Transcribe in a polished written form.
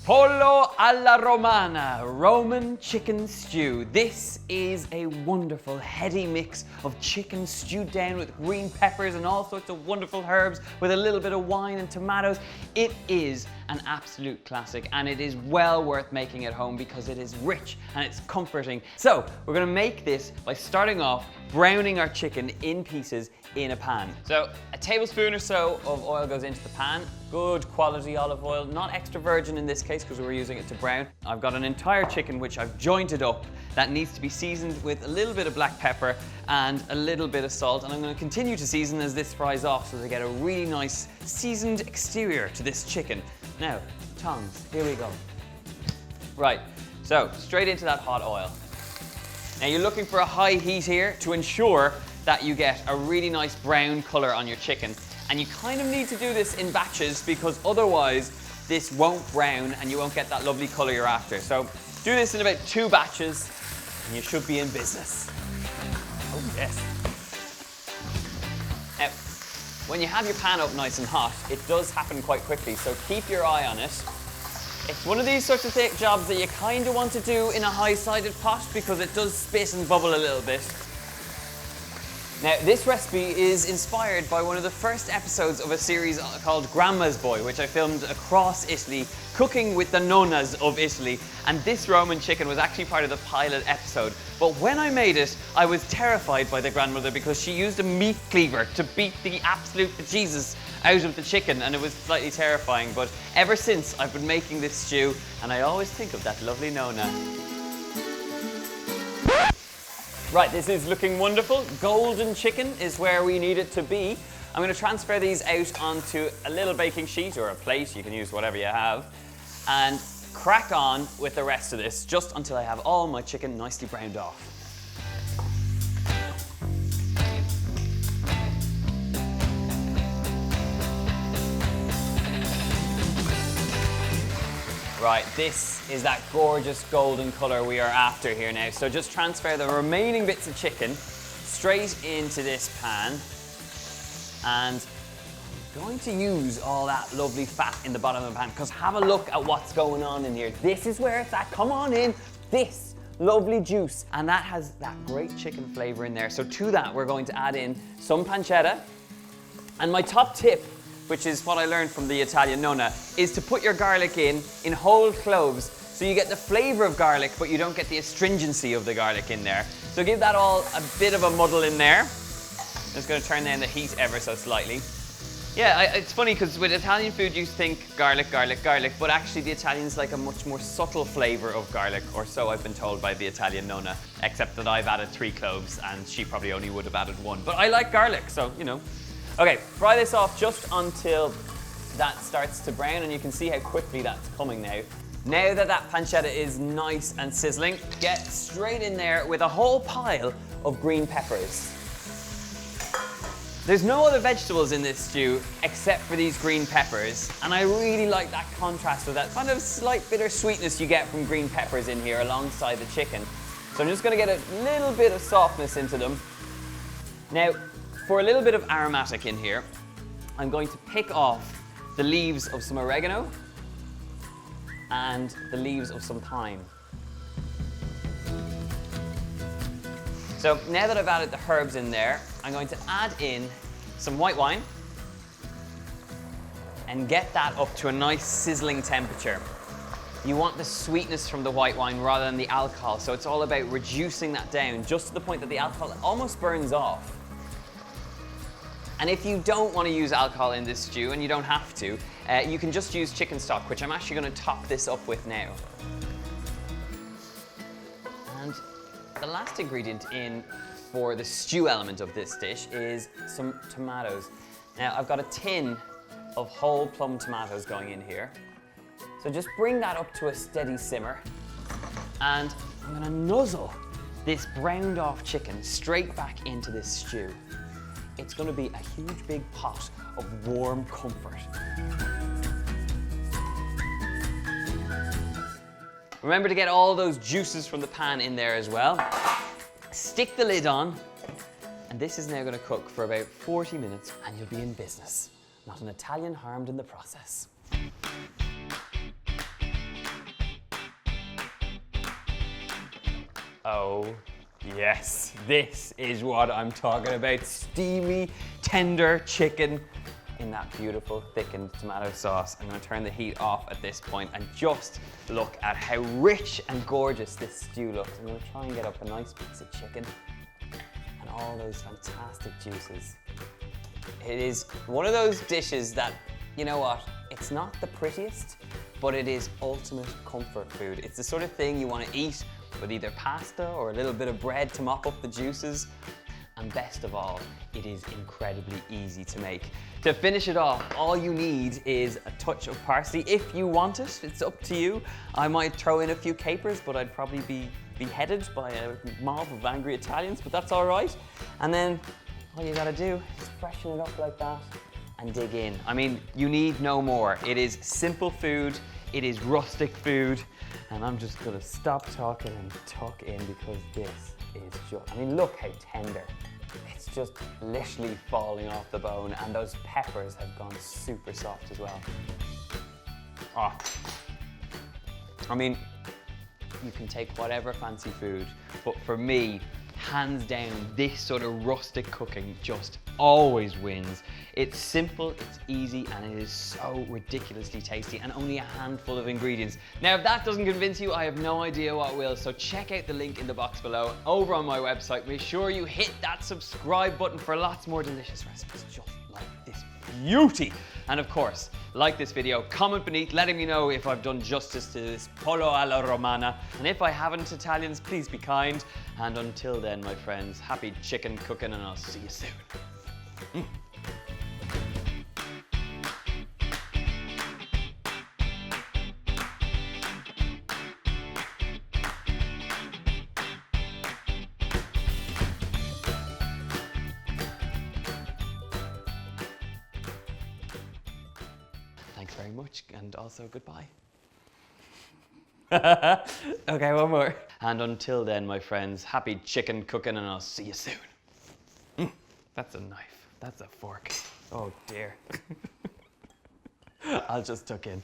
Pollo Alla Romana, Roman chicken stew. This is a wonderful, heady mix of chicken stewed down with green peppers and all sorts of wonderful herbs with a little bit of wine and tomatoes. It is an absolute classic and it is well worth making at home because it is rich and it's comforting. So we're gonna make this by starting off browning our chicken in pieces in a pan. So a tablespoon or so of oil goes into the pan. Good quality olive oil, not extra virgin in this case because we're using it to brown. I've got an entire chicken which I've jointed up that needs to be seasoned with a little bit of black pepper and a little bit of salt, and I'm going to continue to season as this fries off so they get a really nice seasoned exterior to this chicken. Now, tongs, here we go. Right, so straight into that hot oil. Now you're looking for a high heat here to ensure that you get a really nice brown color on your chicken. And you kind of need to do this in batches because otherwise this won't brown and you won't get that lovely color you're after. So do this in about 2 batches and you should be in business. Oh yes. Now, when you have your pan up nice and hot, it does happen quite quickly, so keep your eye on it. It's one of these sorts of jobs that you kind of want to do in a high-sided pot because it does spit and bubble a little bit. Now, this recipe is inspired by one of the first episodes of a series called Grandma's Boy, which I filmed across Italy, cooking with the nonnas of Italy. And this Roman chicken was actually part of the pilot episode. But when I made it, I was terrified by the grandmother because she used a meat cleaver to beat the absolute bejesus out of the chicken, and it was slightly terrifying. But ever since, I've been making this stew, and I always think of that lovely nonna. Right, this is looking wonderful. Golden chicken is where we need it to be. I'm going to transfer these out onto a little baking sheet or a plate, you can use whatever you have, and crack on with the rest of this just until I have all my chicken nicely browned off. Right, this is that gorgeous golden color we are after here now. So just transfer the remaining bits of chicken straight into this pan. And I'm going to use all that lovely fat in the bottom of the pan because have a look at what's going on in here. This is where it's at. Come on in. This lovely juice. And that has that great chicken flavor in there. So to that, we're going to add in some pancetta. And my top tip, which is what I learned from the Italian nonna, is to put your garlic in whole cloves so you get the flavor of garlic but you don't get the astringency of the garlic in there. So give that all a bit of a muddle in there. I'm just going to turn down the heat ever so slightly. Yeah, it's funny because with Italian food you think garlic, garlic, garlic, but actually the Italians like a much more subtle flavor of garlic, or so I've been told by the Italian nonna, except that I've added 3 cloves and she probably only would have added 1. But I like garlic, so you know. Okay, fry this off just until that starts to brown, and you can see how quickly that's coming now. Now that that pancetta is nice and sizzling, get straight in there with a whole pile of green peppers. There's no other vegetables in this stew except for these green peppers, and I really like that contrast with that kind of slight bitter sweetness you get from green peppers in here alongside the chicken. So I'm just going to get a little bit of softness into them. Now, for a little bit of aromatic in here, I'm going to pick off the leaves of some oregano and the leaves of some thyme. So now that I've added the herbs in there, I'm going to add in some white wine and get that up to a nice sizzling temperature. You want the sweetness from the white wine rather than the alcohol, so it's all about reducing that down just to the point that the alcohol almost burns off. And if you don't want to use alcohol in this stew, and you don't have to, you can just use chicken stock, which I'm actually going to top this up with now. And the last ingredient in for the stew element of this dish is some tomatoes. Now, I've got a tin of whole plum tomatoes going in here. So just bring that up to a steady simmer. And I'm going to nuzzle this browned off chicken straight back into this stew. It's going to be a huge big pot of warm comfort. Remember to get all those juices from the pan in there as well. Stick the lid on, and this is now going to cook for about 40 minutes and you'll be in business. Not an Italian harmed in the process. Oh, yes. This is what I'm talking about. Steamy, tender chicken in that beautiful thickened tomato sauce. I'm gonna turn the heat off at this point and just look at how rich and gorgeous this stew looks. I'm gonna try and get up a nice piece of chicken and all those fantastic juices. It is one of those dishes that, you know what, it's not the prettiest, but it is ultimate comfort food. It's the sort of thing you want to eat with either pasta or a little bit of bread to mop up the juices. And best of all, it is incredibly easy to make. To finish it off, all you need is a touch of parsley. If you want it, it's up to you. I might throw in a few capers, but I'd probably be beheaded by a mob of angry Italians, but that's all right. And then all you gotta do is freshen it up like that and dig in. I mean, you need no more. It is simple food, it is rustic food, and I'm just gonna stop talking and tuck in because this is just, I mean, look how tender. It's just literally falling off the bone, and those peppers have gone super soft as well. Oh. I mean, you can take whatever fancy food, but for me, hands down, this sort of rustic cooking just always wins. It's simple, it's easy, and it is so ridiculously tasty, and only a handful of ingredients. Now, if that doesn't convince you, I have no idea what will, so check out the link in the box below over on my website. Make sure you hit that subscribe button for lots more delicious recipes just like this beauty. And of course, like this video, comment beneath letting me know if I've done justice to this Pollo Alla Romana. And if I haven't, Italians, please be kind. And until then, my friends, happy chicken cooking, and I'll see you soon. Thanks very much, and also goodbye. Okay, one more. And until then, my friends, happy chicken cooking, and I'll see you soon. That's a knife. That's a fork. Oh dear. I'll just tuck in.